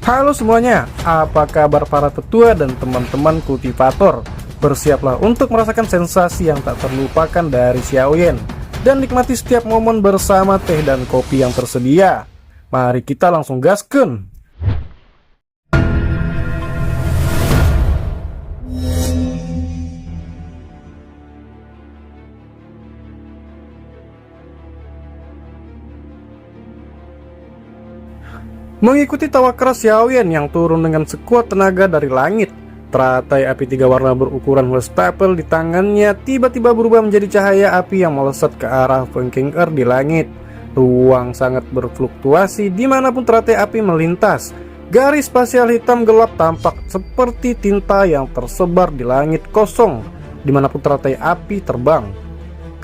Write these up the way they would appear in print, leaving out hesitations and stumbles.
Halo semuanya, apa kabar para tetua dan teman-teman kultivator? Bersiaplah untuk merasakan sensasi yang tak terlupakan dari Xiaoyan dan nikmati setiap momen bersama teh dan kopi yang tersedia. Mari kita langsung gaskeun. Mengikuti tawa keras Xiaoyan yang turun dengan sekuat tenaga dari langit, teratai api tiga warna berukuran wastafel di tangannya tiba-tiba berubah menjadi cahaya api yang melesat ke arah Feng Qing'er di langit. Ruang sangat berfluktuasi dimanapun teratai api melintas. Garis spasial hitam gelap tampak seperti tinta yang tersebar di langit kosong dimanapun teratai api terbang.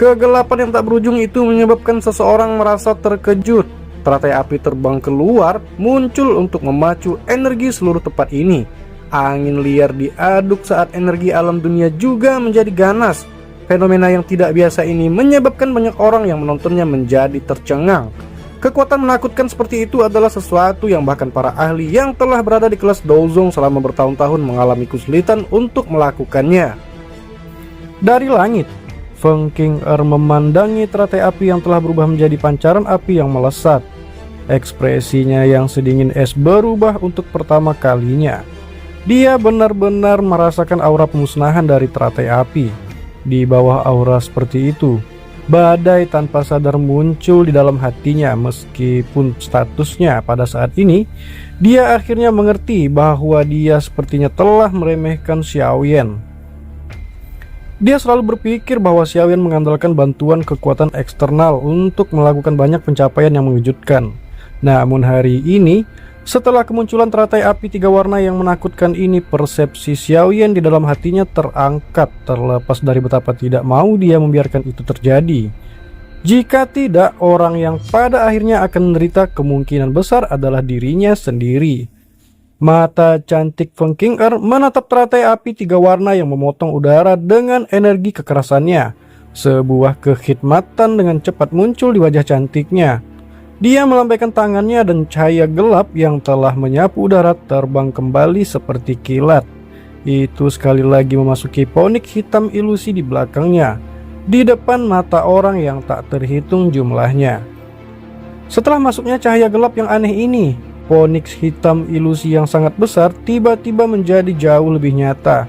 Kegelapan yang tak berujung itu menyebabkan seseorang merasa terkejut. Teratai api terbang keluar, muncul untuk memacu energi seluruh tempat ini. Angin liar diaduk saat energi alam dunia juga menjadi ganas. Fenomena yang tidak biasa ini menyebabkan banyak orang yang menontonnya menjadi tercengang. Kekuatan menakutkan seperti itu adalah sesuatu yang bahkan para ahli yang telah berada di kelas Douzong selama bertahun-tahun mengalami kesulitan untuk melakukannya. Dari langit, Feng Qing'er memandangi teratai api yang telah berubah menjadi pancaran api yang melesat. Ekspresinya yang sedingin es berubah untuk pertama kalinya. Dia benar-benar merasakan aura pemusnahan dari teratai api. Di bawah aura seperti itu, badai tanpa sadar muncul di dalam hatinya. Meskipun statusnya pada saat ini, dia akhirnya mengerti bahwa dia sepertinya telah meremehkan Xiaoyan. Dia selalu berpikir bahwa Xiaoyan mengandalkan bantuan kekuatan eksternal untuk melakukan banyak pencapaian yang mengejutkan. Namun hari ini, setelah kemunculan teratai api tiga warna yang menakutkan ini, persepsi Xiaoyan di dalam hatinya terangkat, terlepas dari betapa tidak mau dia membiarkan itu terjadi. Jika tidak, orang yang pada akhirnya akan menderita kemungkinan besar adalah dirinya sendiri. Mata cantik Feng Qing'er menatap teratai api tiga warna yang memotong udara dengan energi kekerasannya. Sebuah kekhidmatan dengan cepat muncul di wajah cantiknya. Dia melambaikan tangannya dan cahaya gelap yang telah menyapu udara terbang kembali seperti kilat. Itu sekali lagi memasuki ponik hitam ilusi di belakangnya, di depan mata orang yang tak terhitung jumlahnya. Setelah masuknya cahaya gelap yang aneh ini, Phoenix hitam ilusi yang sangat besar tiba-tiba menjadi jauh lebih nyata.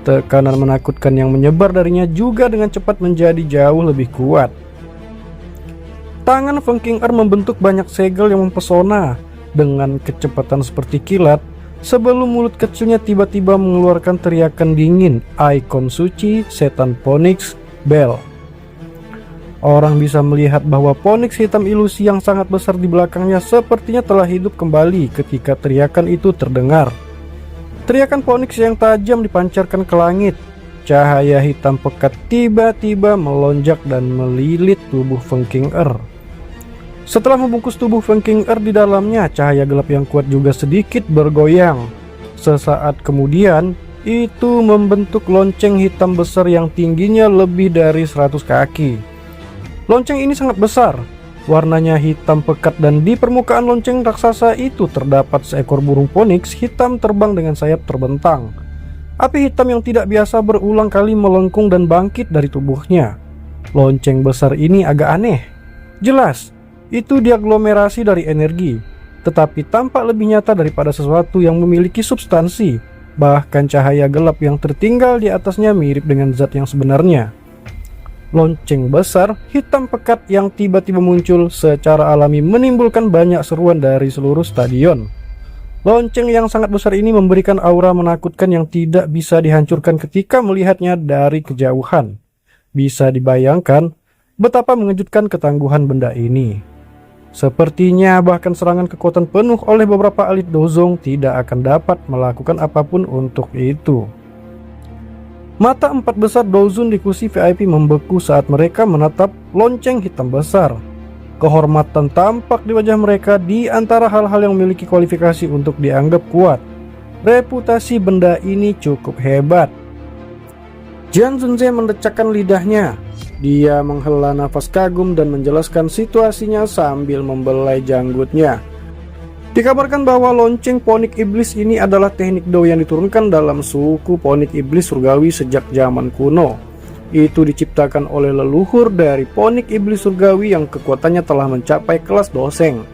Tekanan menakutkan yang menyebar darinya juga dengan cepat menjadi jauh lebih kuat. Tangan Feng Qing'er membentuk banyak segel yang mempesona dengan kecepatan seperti kilat sebelum mulut kecilnya tiba-tiba mengeluarkan teriakan dingin, ikon suci setan Phoenix Bell. Orang bisa melihat bahwa Phoenix hitam ilusi yang sangat besar di belakangnya sepertinya telah hidup kembali ketika teriakan itu terdengar. Teriakan Phoenix yang tajam dipancarkan ke langit. Cahaya hitam pekat tiba-tiba melonjak dan melilit tubuh Feng Qing'er. Setelah membungkus tubuh Feng Qing'er di dalamnya, cahaya gelap yang kuat juga sedikit bergoyang. Sesaat kemudian, itu membentuk lonceng hitam besar yang tingginya lebih dari 100 kaki. Lonceng ini sangat besar, warnanya hitam pekat dan di permukaan lonceng raksasa itu terdapat seekor burung Phoenix hitam terbang dengan sayap terbentang. Api hitam yang tidak biasa berulang kali melengkung dan bangkit dari tubuhnya. Lonceng besar ini agak aneh. Jelas, itu diaglomerasi dari energi, tetapi tampak lebih nyata daripada sesuatu yang memiliki substansi. Bahkan cahaya gelap yang tertinggal di atasnya mirip dengan zat yang sebenarnya. Lonceng besar, hitam pekat yang tiba-tiba muncul secara alami menimbulkan banyak seruan dari seluruh stadion. Lonceng yang sangat besar ini memberikan aura menakutkan yang tidak bisa dihancurkan ketika melihatnya dari kejauhan. Bisa dibayangkan betapa mengejutkan ketangguhan benda ini. Sepertinya bahkan serangan kekuatan penuh oleh beberapa elit Douzong tidak akan dapat melakukan apapun untuk itu. Mata empat besar Douzong di kursi VIP membeku saat mereka menatap lonceng hitam besar. Kehormatan tampak di wajah mereka di antara hal-hal yang memiliki kualifikasi untuk dianggap kuat. Reputasi benda ini cukup hebat. Jiang Zhenze mendecakkan lidahnya. Dia menghela nafas kagum dan menjelaskan situasinya sambil membelai janggutnya. Dikabarkan bahwa lonceng ponik iblis ini adalah teknik do yang diturunkan dalam suku ponik iblis surgawi sejak zaman kuno. Itu diciptakan oleh leluhur dari ponik iblis surgawi yang kekuatannya telah mencapai kelas doseng.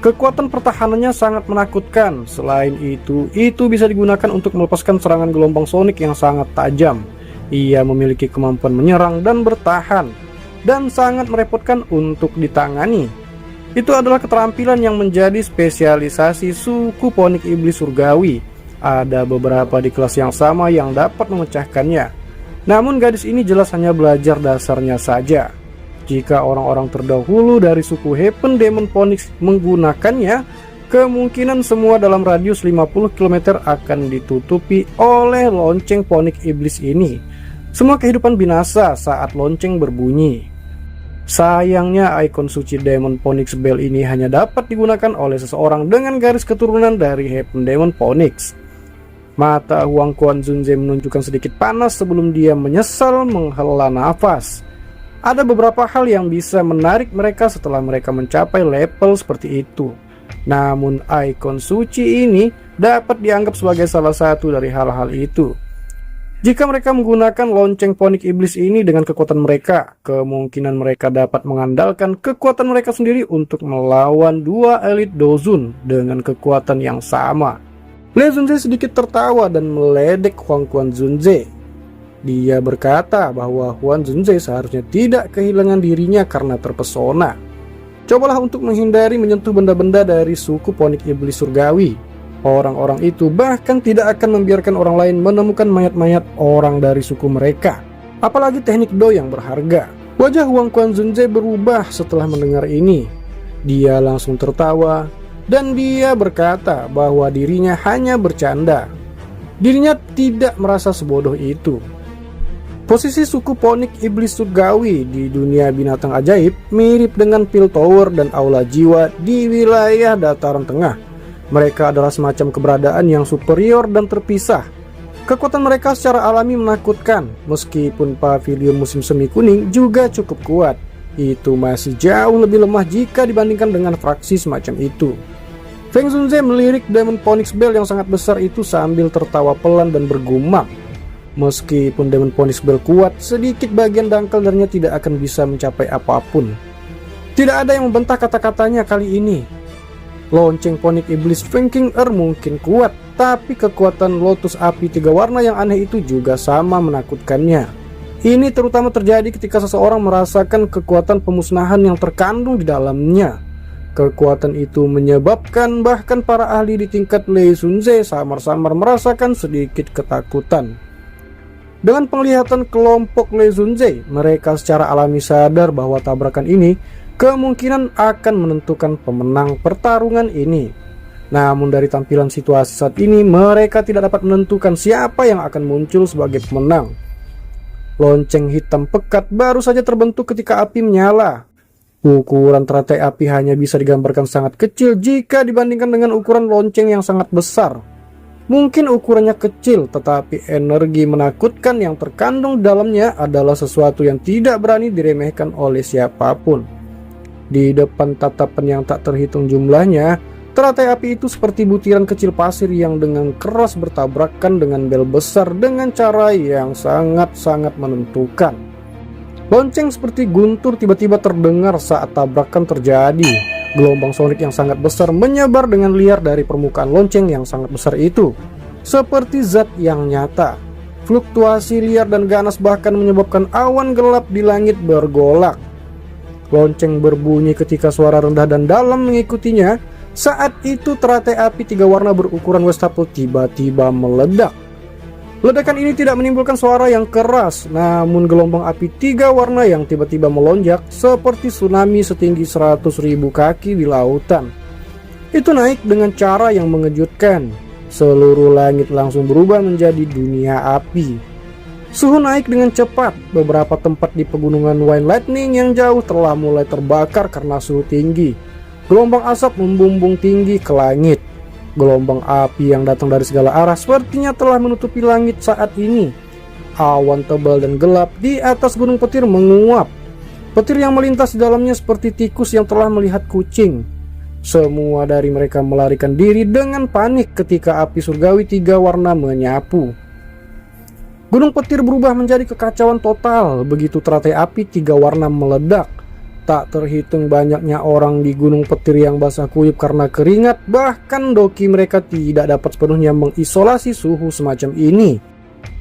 Kekuatan pertahanannya sangat menakutkan. Selain itu bisa digunakan untuk melepaskan serangan gelombang sonik yang sangat tajam. Ia memiliki kemampuan menyerang dan bertahan, dan sangat merepotkan untuk ditangani. Itu adalah keterampilan yang menjadi spesialisasi suku ponik iblis surgawi. Ada beberapa di kelas yang sama yang dapat memecahkannya. Namun gadis ini jelas hanya belajar dasarnya saja. Jika orang-orang terdahulu dari suku Heaven Demon Phoenix menggunakannya, kemungkinan semua dalam radius 50 km akan ditutupi oleh lonceng ponik iblis ini. Semua kehidupan binasa saat lonceng berbunyi. Sayangnya ikon suci Demon Phoenix Bell ini hanya dapat digunakan oleh seseorang dengan garis keturunan dari Heaven Demon Phoenix. Mata Huang Quan Zunze menunjukkan sedikit panas sebelum dia menyesal menghela nafas. Ada beberapa hal yang bisa menarik mereka setelah mereka mencapai level seperti itu. Namun ikon suci ini dapat dianggap sebagai salah satu dari hal-hal itu. Jika mereka menggunakan lonceng ponik iblis ini dengan kekuatan mereka, kemungkinan mereka dapat mengandalkan kekuatan mereka sendiri untuk melawan dua elit Dozun dengan kekuatan yang sama. Le Zunze sedikit tertawa dan meledek Huang Quan Zunze. Dia berkata bahwa Huang Zunze seharusnya tidak kehilangan dirinya karena terpesona. Cobalah untuk menghindari menyentuh benda-benda dari suku ponik iblis surgawi. Orang-orang itu bahkan tidak akan membiarkan orang lain menemukan mayat-mayat orang dari suku mereka. Apalagi teknik do yang berharga. Wajah Huang Quan Zunze berubah setelah mendengar ini. Dia langsung tertawa dan dia berkata bahwa dirinya hanya bercanda. Dirinya tidak merasa sebodoh itu. Posisi suku ponik iblis surgawi di dunia binatang ajaib mirip dengan Pil Tower dan Aula Jiwa di wilayah dataran tengah. Mereka adalah semacam keberadaan yang superior dan terpisah. Kekuatan mereka secara alami menakutkan. Meskipun pavilion musim semi kuning juga cukup kuat, itu masih jauh lebih lemah jika dibandingkan dengan fraksi semacam itu. Feng Zunze melirik Demon Phoenix Bell yang sangat besar itu sambil tertawa pelan dan bergumam. Meskipun Demon Phoenix Bell kuat, sedikit bagian dangkal darinya tidak akan bisa mencapai apapun. Tidak ada yang membantah kata-katanya kali ini. Lonceng ponik iblis Feng King mungkin kuat, tapi kekuatan lotus api 3 warna yang aneh itu juga sama menakutkannya. Ini terutama terjadi ketika seseorang merasakan kekuatan pemusnahan yang terkandung di dalamnya. Kekuatan itu menyebabkan bahkan para ahli di tingkat Le Zunze samar-samar merasakan sedikit ketakutan. Dengan penglihatan kelompok Le Zunze, mereka secara alami sadar bahwa tabrakan ini kemungkinan akan menentukan pemenang pertarungan ini. Namun dari tampilan situasi saat ini, mereka tidak dapat menentukan siapa yang akan muncul sebagai pemenang. Lonceng hitam pekat baru saja terbentuk ketika api menyala. Ukuran teratai api hanya bisa digambarkan sangat kecil jika dibandingkan dengan ukuran lonceng yang sangat besar. Mungkin ukurannya kecil, tetapi energi menakutkan yang terkandung dalamnya adalah sesuatu yang tidak berani diremehkan oleh siapapun. Di depan tatapan yang tak terhitung jumlahnya, teratai api itu seperti butiran kecil pasir yang dengan keras bertabrakan dengan bel besar dengan cara yang sangat-sangat menentukan. Lonceng seperti guntur tiba-tiba terdengar saat tabrakan terjadi. Gelombang sonik yang sangat besar menyebar dengan liar dari permukaan lonceng yang sangat besar itu, seperti zat yang nyata. Fluktuasi liar dan ganas bahkan menyebabkan awan gelap di langit bergolak. Lonceng berbunyi ketika suara rendah dan dalam mengikutinya. Saat itu teratai api 3 warna berukuran wastafel tiba-tiba meledak. Ledakan ini tidak menimbulkan suara yang keras, namun gelombang api 3 warna yang tiba-tiba melonjak seperti tsunami setinggi 100.000 kaki di lautan. Itu naik dengan cara yang mengejutkan. Seluruh langit langsung berubah menjadi dunia api. Suhu naik dengan cepat. Beberapa tempat di pegunungan Wine Lightning yang jauh telah mulai terbakar karena suhu tinggi. Gelombang asap membumbung tinggi ke langit. Gelombang api yang datang dari segala arah sepertinya telah menutupi langit saat ini. Awan tebal dan gelap di atas gunung petir menguap. Petir yang melintas di dalamnya seperti tikus yang telah melihat kucing. Semua dari mereka melarikan diri dengan panik ketika api surgawi 3 warna menyapu. Gunung petir berubah menjadi kekacauan total begitu teratai api 3 warna meledak. Tak terhitung banyaknya orang di gunung petir yang basah kuyup karena keringat, bahkan doki mereka tidak dapat sepenuhnya mengisolasi suhu semacam ini.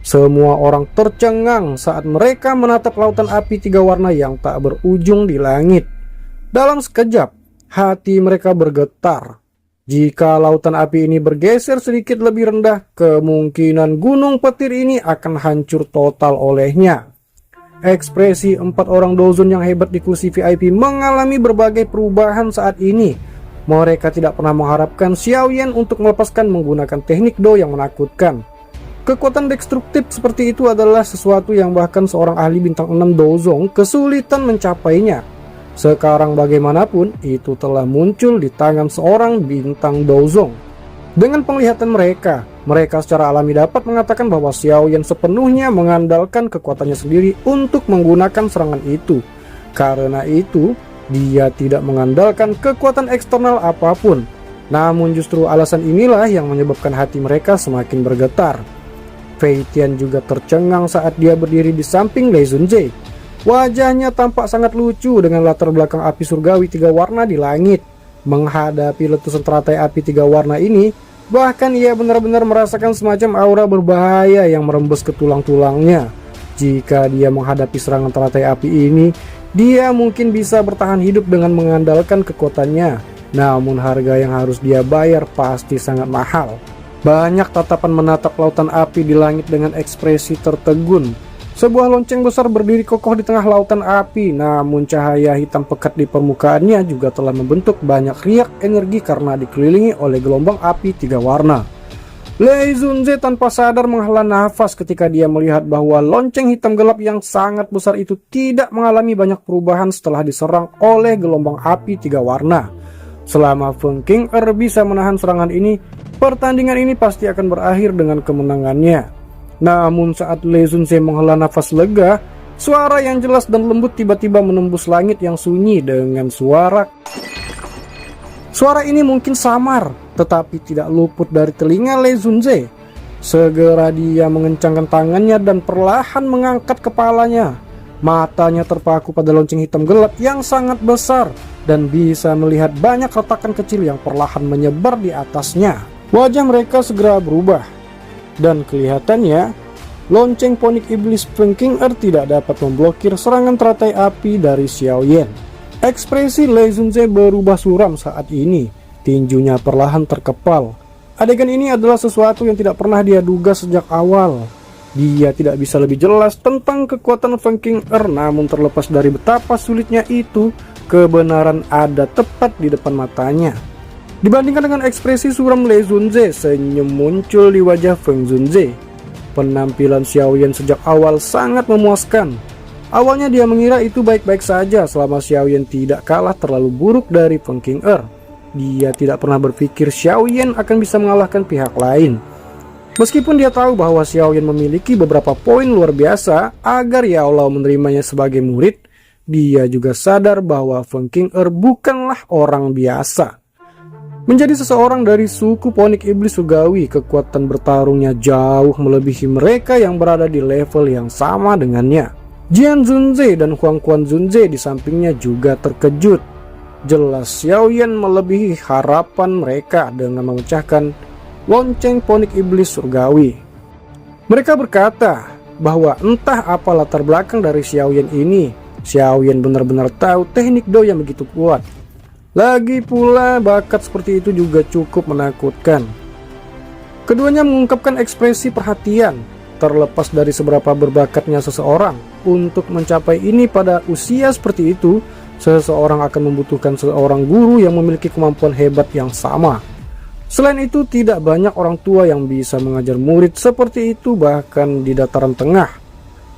Semua orang tercengang saat mereka menatap lautan api 3 warna yang tak berujung di langit. Dalam sekejap, hati mereka bergetar. Jika lautan api ini bergeser sedikit lebih rendah, kemungkinan gunung petir ini akan hancur total olehnya. Ekspresi 4 orang dozon yang hebat di kursi VIP mengalami berbagai perubahan saat ini. Mereka tidak pernah mengharapkan Xiao Yan untuk melepaskan menggunakan teknik Do yang menakutkan. Kekuatan destruktif seperti itu adalah sesuatu yang bahkan seorang ahli bintang 6 dozong kesulitan mencapainya. Sekarang bagaimanapun itu telah muncul di tangan seorang bintang dozong. Dengan penglihatan mereka secara alami dapat mengatakan bahwa Xiao Yan sepenuhnya mengandalkan kekuatannya sendiri untuk menggunakan serangan itu. Karena itu, dia tidak mengandalkan kekuatan eksternal apapun. Namun justru alasan inilah yang menyebabkan hati mereka semakin bergetar. Fei Tian juga tercengang saat dia berdiri di samping Lei Zunze. Wajahnya tampak sangat lucu dengan latar belakang api surgawi 3 warna di langit. Menghadapi letusan teratai api 3 warna ini, bahkan ia benar-benar merasakan semacam aura berbahaya yang merembes ke tulang-tulangnya. Jika dia menghadapi serangan teratai api ini, dia mungkin bisa bertahan hidup dengan mengandalkan kekuatannya. Namun harga yang harus dia bayar pasti sangat mahal. Banyak tatapan menatap lautan api di langit dengan ekspresi tertegun. Sebuah lonceng besar berdiri kokoh di tengah lautan api, namun cahaya hitam pekat di permukaannya juga telah membentuk banyak riak energi karena dikelilingi oleh gelombang api 3 warna. Lei Zunze tanpa sadar menghela nafas ketika dia melihat bahwa lonceng hitam gelap yang sangat besar itu tidak mengalami banyak perubahan setelah diserang oleh gelombang api 3 warna. Selama Feng Qing'er bisa menahan serangan ini, pertandingan ini pasti akan berakhir dengan kemenangannya. Namun saat Lei Zunze menghela nafas lega, suara yang jelas dan lembut tiba-tiba menembus langit yang sunyi dengan suara. Suara ini mungkin samar, tetapi tidak luput dari telinga Lei Zunze. Segera dia mengencangkan tangannya dan perlahan mengangkat kepalanya. Matanya terpaku pada lonceng hitam gelap yang sangat besar dan bisa melihat banyak retakan kecil yang perlahan menyebar di atasnya. Wajah mereka segera berubah. Dan kelihatannya, lonceng ponik iblis Feng Qing'er tidak dapat memblokir serangan teratai api dari Xiao Yan. Ekspresi Lei Zunze berubah suram saat ini. Tinjunya perlahan terkepal. Adegan ini adalah sesuatu yang tidak pernah dia duga sejak awal. Dia tidak bisa lebih jelas tentang kekuatan Feng Qing'er, namun terlepas dari betapa sulitnya itu, kebenaran ada tepat di depan matanya. Dibandingkan dengan ekspresi suram Lei Zunze, senyum muncul di wajah Feng Zunze. Penampilan Xiao Yan sejak awal sangat memuaskan. Awalnya dia mengira itu baik-baik saja selama Xiao Yan tidak kalah terlalu buruk dari Feng Qing'er. Dia tidak pernah berpikir Xiao Yan akan bisa mengalahkan pihak lain. Meskipun dia tahu bahwa Xiao Yan memiliki beberapa poin luar biasa agar Yao Lao menerimanya sebagai murid, dia juga sadar bahwa Feng Qing'er bukanlah orang biasa. Menjadi seseorang dari suku ponik iblis surgawi, kekuatan bertarungnya jauh melebihi mereka yang berada di level yang sama dengannya. Jian Zunze dan Huang Quan Zunze di sampingnya juga terkejut. Jelas Xiao Yan melebihi harapan mereka dengan memecahkan lonceng ponik iblis surgawi. Mereka berkata bahwa entah apa latar belakang dari Xiao Yan ini, Xiao Yan benar-benar tahu teknik Do yang begitu kuat. Lagi pula bakat seperti itu juga cukup menakutkan. Keduanya mengungkapkan ekspresi perhatian. Terlepas dari seberapa berbakatnya seseorang, untuk mencapai ini pada usia seperti itu, seseorang akan membutuhkan seorang guru yang memiliki kemampuan hebat yang sama. Selain itu, tidak banyak orang tua yang bisa mengajar murid seperti itu bahkan di dataran tengah.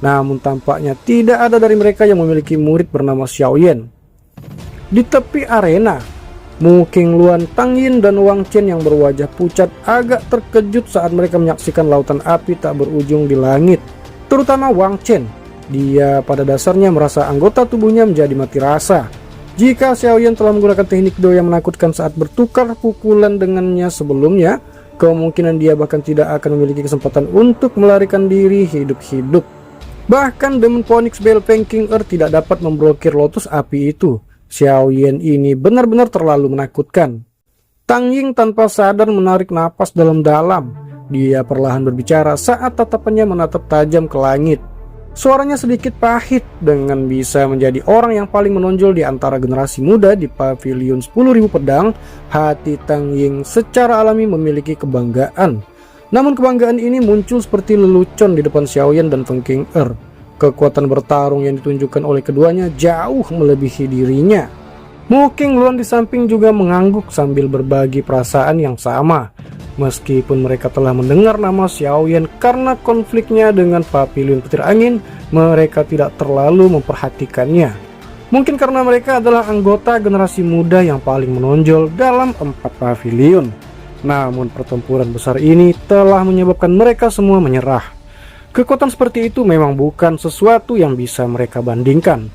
Namun tampaknya tidak ada dari mereka yang memiliki murid bernama Xiao Yan. Di tepi arena, Mu Qingluan, Tang Yin, dan Wang Chen yang berwajah pucat agak terkejut saat mereka menyaksikan lautan api tak berujung di langit. Terutama Wang Chen. Dia pada dasarnya merasa anggota tubuhnya menjadi mati rasa. Jika Xiaoyan telah menggunakan teknik Do yang menakutkan saat bertukar pukulan dengannya sebelumnya, kemungkinan dia bahkan tidak akan memiliki kesempatan untuk melarikan diri hidup-hidup. Bahkan Demon Phoenix Bell King Earth tidak dapat memblokir lotus api itu. Xiaoyan ini benar-benar terlalu menakutkan. Tang Ying tanpa sadar menarik napas dalam-dalam. Dia perlahan berbicara saat tatapannya menatap tajam ke langit. Suaranya sedikit pahit dengan bisa menjadi orang yang paling menonjol di antara generasi muda di pavilion 10.000 pedang. Hati Tang Ying secara alami memiliki kebanggaan. Namun kebanggaan ini muncul seperti lelucon di depan Xiaoyan dan Feng King Er. Kekuatan bertarung yang ditunjukkan oleh keduanya jauh melebihi dirinya. Mu King Luan di samping juga mengangguk sambil berbagi perasaan yang sama. Meskipun mereka telah mendengar nama Xiaoyan karena konfliknya dengan pavilion petir angin, mereka tidak terlalu memperhatikannya. Mungkin karena mereka adalah anggota generasi muda yang paling menonjol dalam 4 pavilion. Namun pertempuran besar ini telah menyebabkan mereka semua menyerah. Kekuatan seperti itu memang bukan sesuatu yang bisa mereka bandingkan.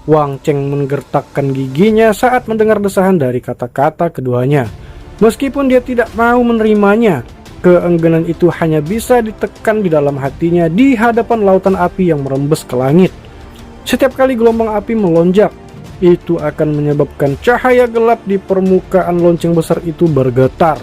Wang Cheng menggertakkan giginya saat mendengar desahan dari kata-kata keduanya. Meskipun dia tidak mau menerimanya, keengganan itu hanya bisa ditekan di dalam hatinya di hadapan lautan api yang merembes ke langit. Setiap kali gelombang api melonjak, itu akan menyebabkan cahaya gelap di permukaan lonceng besar itu bergetar.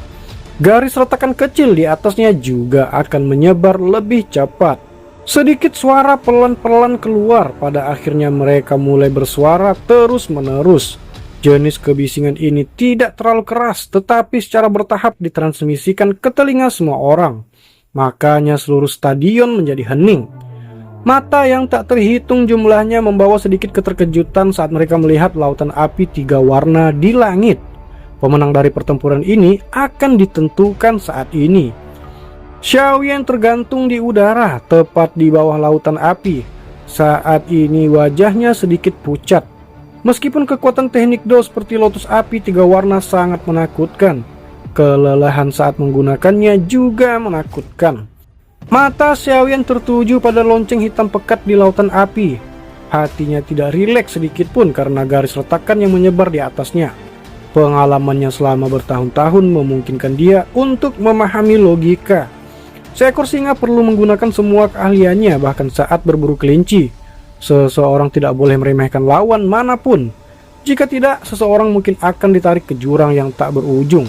Garis retakan kecil di atasnya juga akan menyebar lebih cepat. Sedikit suara pelan-pelan keluar, pada akhirnya mereka mulai bersuara terus-menerus. Jenis kebisingan ini tidak terlalu keras, tetapi secara bertahap ditransmisikan ke telinga semua orang. Makanya seluruh stadion menjadi hening. Mata yang tak terhitung jumlahnya membawa sedikit keterkejutan saat mereka melihat lautan api 3 warna di langit. Pemenang dari pertempuran ini akan ditentukan saat ini. Xiaoyan tergantung di udara, tepat di bawah lautan api. Saat ini wajahnya sedikit pucat. Meskipun kekuatan teknik Do seperti lotus api 3 warna sangat menakutkan, kelelahan saat menggunakannya juga menakutkan. Mata Xiaoyan tertuju pada lonceng hitam pekat di lautan api. Hatinya tidak rileks sedikit pun karena garis retakan yang menyebar di atasnya. Pengalamannya selama bertahun-tahun memungkinkan dia untuk memahami logika. Seekor singa perlu menggunakan semua keahliannya bahkan saat berburu kelinci. Seseorang tidak boleh meremehkan lawan manapun. Jika tidak, seseorang mungkin akan ditarik ke jurang yang tak berujung.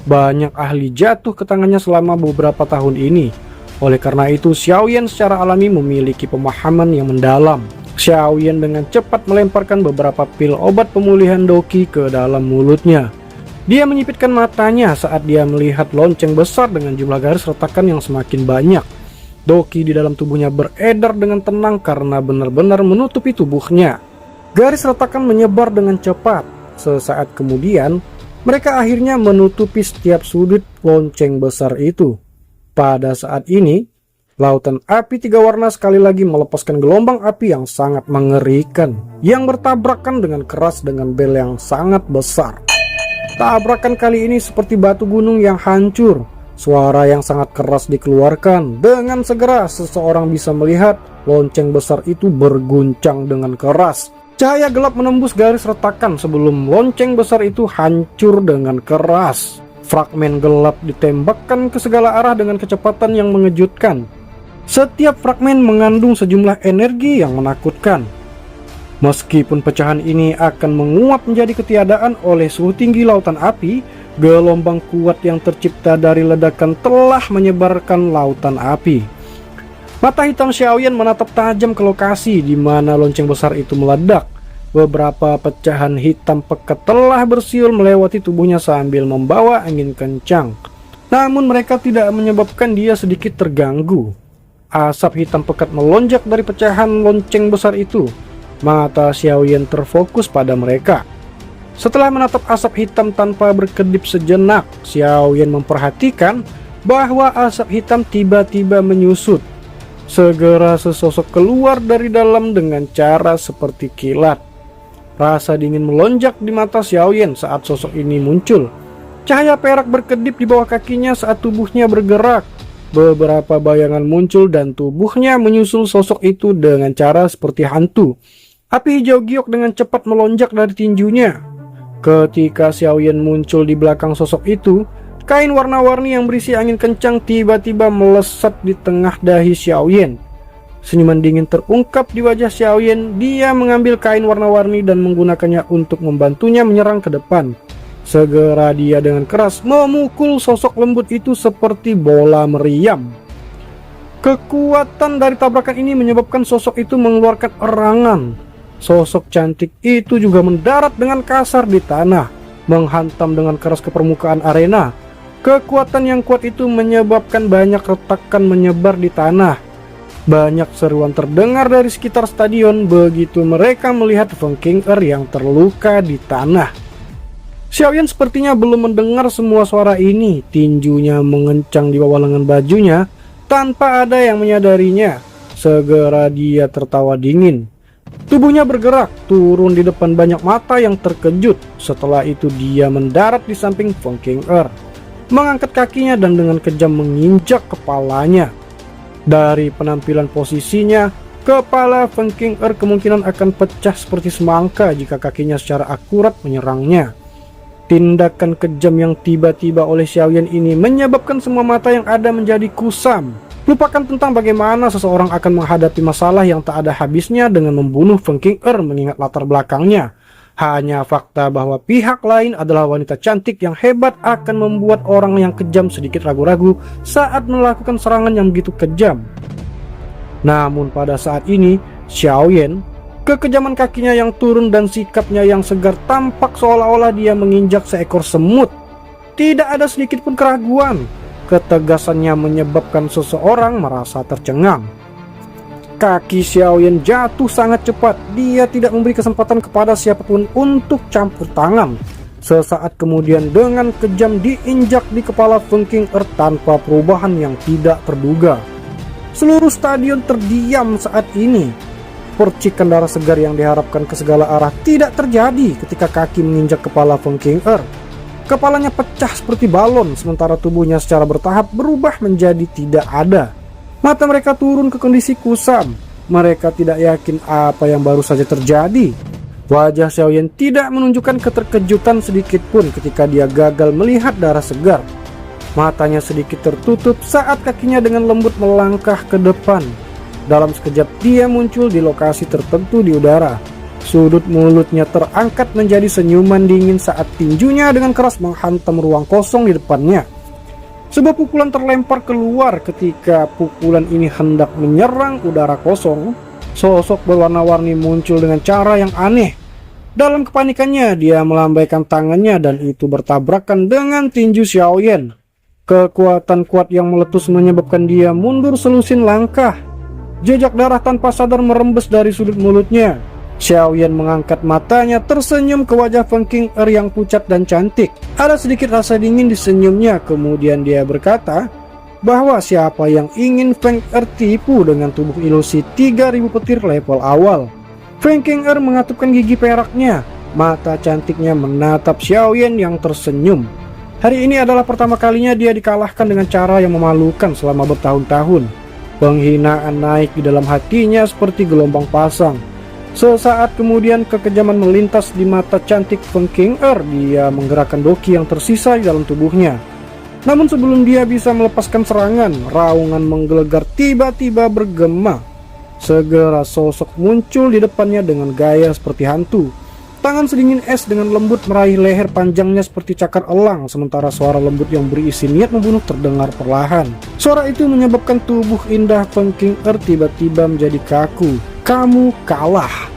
Banyak ahli jatuh ke tangannya selama beberapa tahun ini. Oleh karena itu, Xiaoyan secara alami memiliki pemahaman yang mendalam. Xiaoyan dengan cepat melemparkan beberapa pil obat pemulihan Doki ke dalam mulutnya. Dia menyipitkan matanya saat dia melihat lonceng besar dengan jumlah garis retakan yang semakin banyak. Doki di dalam tubuhnya beredar dengan tenang karena benar-benar menutupi tubuhnya. Garis retakan menyebar dengan cepat. Sesaat kemudian, mereka akhirnya menutupi setiap sudut lonceng besar itu. Pada saat ini, lautan api 3 warna sekali lagi melepaskan gelombang api yang sangat mengerikan, yang bertabrakan dengan keras dengan bel yang sangat besar. Tabrakan kali ini seperti batu gunung yang hancur. Suara yang sangat keras dikeluarkan. Dengan segera seseorang bisa melihat lonceng besar itu berguncang dengan keras. Cahaya gelap menembus garis retakan sebelum lonceng besar itu hancur dengan keras. Fragmen gelap ditembakkan ke segala arah dengan kecepatan yang mengejutkan. Setiap fragmen mengandung sejumlah energi yang menakutkan. Meskipun pecahan ini akan menguap menjadi ketiadaan oleh suhu tinggi lautan api, gelombang kuat yang tercipta dari ledakan telah menyebarkan lautan api. Mata hitam Xiaoyan menatap tajam ke lokasi di mana lonceng besar itu meledak. Beberapa pecahan hitam pekat telah bersiul melewati tubuhnya sambil membawa angin kencang. Namun mereka tidak menyebabkan dia sedikit terganggu. Asap hitam pekat melonjak dari pecahan lonceng besar itu. Mata Xiaoyan terfokus pada mereka. Setelah menatap asap hitam tanpa berkedip sejenak, Xiaoyan memperhatikan bahwa asap hitam tiba-tiba menyusut. Segera sesosok keluar dari dalam dengan cara seperti kilat. Rasa dingin melonjak di mata Xiaoyan saat sosok ini muncul. Cahaya perak berkedip di bawah kakinya saat tubuhnya bergerak. Beberapa bayangan muncul dan tubuhnya menyusul sosok itu dengan cara seperti hantu. Api hijau giok dengan cepat melonjak dari tinjunya. Ketika Xiaoyan muncul di belakang sosok itu, kain warna-warni yang berisi angin kencang tiba-tiba melesat di tengah dahi Xiaoyan. Senyuman dingin terungkap di wajah Xiaoyan. Dia mengambil kain warna-warni dan menggunakannya untuk membantunya menyerang ke depan. Segera dia dengan keras memukul sosok lembut itu seperti bola meriam. Kekuatan dari tabrakan ini menyebabkan sosok itu mengeluarkan erangan. Sosok cantik itu juga mendarat dengan kasar di tanah, menghantam dengan keras ke permukaan arena. Kekuatan yang kuat itu menyebabkan banyak retakan menyebar di tanah. Banyak seruan terdengar dari sekitar stadion begitu mereka melihat Feng Qing'er yang terluka di tanah. Xiaoyan sepertinya belum mendengar semua suara ini. Tinjunya mengencang di bawah lengan bajunya tanpa ada yang menyadarinya. Segera dia tertawa dingin. Tubuhnya bergerak turun di depan banyak mata yang terkejut. Setelah itu dia mendarat di samping Feng Qing'er, mengangkat kakinya dan dengan kejam menginjak kepalanya. Dari penampilan posisinya, kepala Feng Qing'er kemungkinan akan pecah seperti semangka jika kakinya secara akurat menyerangnya. Tindakan kejam yang tiba-tiba oleh Xiaoyan ini menyebabkan semua mata yang ada menjadi kusam. Lupakan tentang bagaimana seseorang akan menghadapi masalah yang tak ada habisnya dengan membunuh Feng Qing'er mengingat latar belakangnya. Hanya fakta bahwa pihak lain adalah wanita cantik yang hebat akan membuat orang yang kejam sedikit ragu-ragu saat melakukan serangan yang begitu kejam. Namun pada saat ini, Xiaoyan, kekejaman kakinya yang turun dan sikapnya yang segar tampak seolah-olah dia menginjak seekor semut. Tidak ada sedikit pun keraguan. Ketegasannya menyebabkan seseorang merasa tercengang. Kaki Xiaoyan jatuh sangat cepat. Dia tidak memberi kesempatan kepada siapapun untuk campur tangan. Sesaat kemudian dengan kejam diinjak di kepala Feng Qing'er tanpa perubahan yang tidak terduga. Seluruh stadion terdiam saat ini. Percikan darah segar yang diharapkan ke segala arah tidak terjadi ketika kaki menginjak kepala Feng Qing'er. Kepalanya pecah seperti balon, sementara tubuhnya secara bertahap berubah menjadi tidak ada. Mata mereka turun ke kondisi kusam. Mereka tidak yakin apa yang baru saja terjadi. Wajah Xiaoyan tidak menunjukkan keterkejutan sedikit pun ketika dia gagal melihat darah segar. Matanya sedikit tertutup saat kakinya dengan lembut melangkah ke depan. Dalam sekejap dia muncul di lokasi tertentu di udara. Sudut mulutnya terangkat menjadi senyuman dingin saat tinjunya dengan keras menghantam ruang kosong di depannya. Sebuah pukulan terlempar keluar ketika pukulan ini hendak menyerang udara kosong. Sosok berwarna-warni muncul dengan cara yang aneh. Dalam kepanikannya dia melambaikan tangannya dan itu bertabrakan dengan tinju Xiaoyan. Kekuatan kuat yang meletus menyebabkan dia mundur selusin langkah. Jejak darah tanpa sadar merembes dari sudut mulutnya. Xiaoyan mengangkat matanya tersenyum ke wajah Feng Qing'er yang pucat dan cantik. Ada sedikit rasa dingin di senyumnya. Kemudian dia berkata bahwa siapa yang ingin Feng Qing'er tipu dengan tubuh ilusi 3000 petir level awal. Feng Qing'er mengatupkan gigi peraknya. Mata cantiknya menatap Xiaoyan yang tersenyum. Hari ini adalah pertama kalinya dia dikalahkan dengan cara yang memalukan selama bertahun-tahun. Penghinaan naik di dalam hatinya seperti gelombang pasang. Sesaat kemudian kekejaman melintas di mata cantik Feng Qing'er. Dia menggerakkan doki yang tersisa di dalam tubuhnya. Namun sebelum dia bisa melepaskan serangan, raungan menggelegar tiba-tiba bergema. Segera sosok muncul di depannya dengan gaya seperti hantu. Tangan sedingin es dengan lembut meraih leher panjangnya seperti cakar elang, sementara suara lembut yang berisi niat membunuh terdengar perlahan. Suara itu menyebabkan tubuh indah Feng Qing'er tiba-tiba menjadi kaku. Kamu kalah.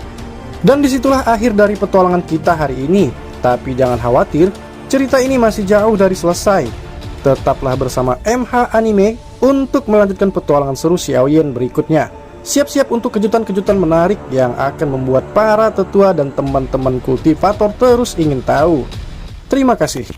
Dan disitulah akhir dari petualangan kita hari ini. Tapi jangan khawatir, cerita ini masih jauh dari selesai. Tetaplah bersama MH Anime untuk melanjutkan petualangan seru Xiaoyan berikutnya. Siap-siap untuk kejutan-kejutan menarik yang akan membuat para tetua dan teman-teman kultivator terus ingin tahu. Terima kasih.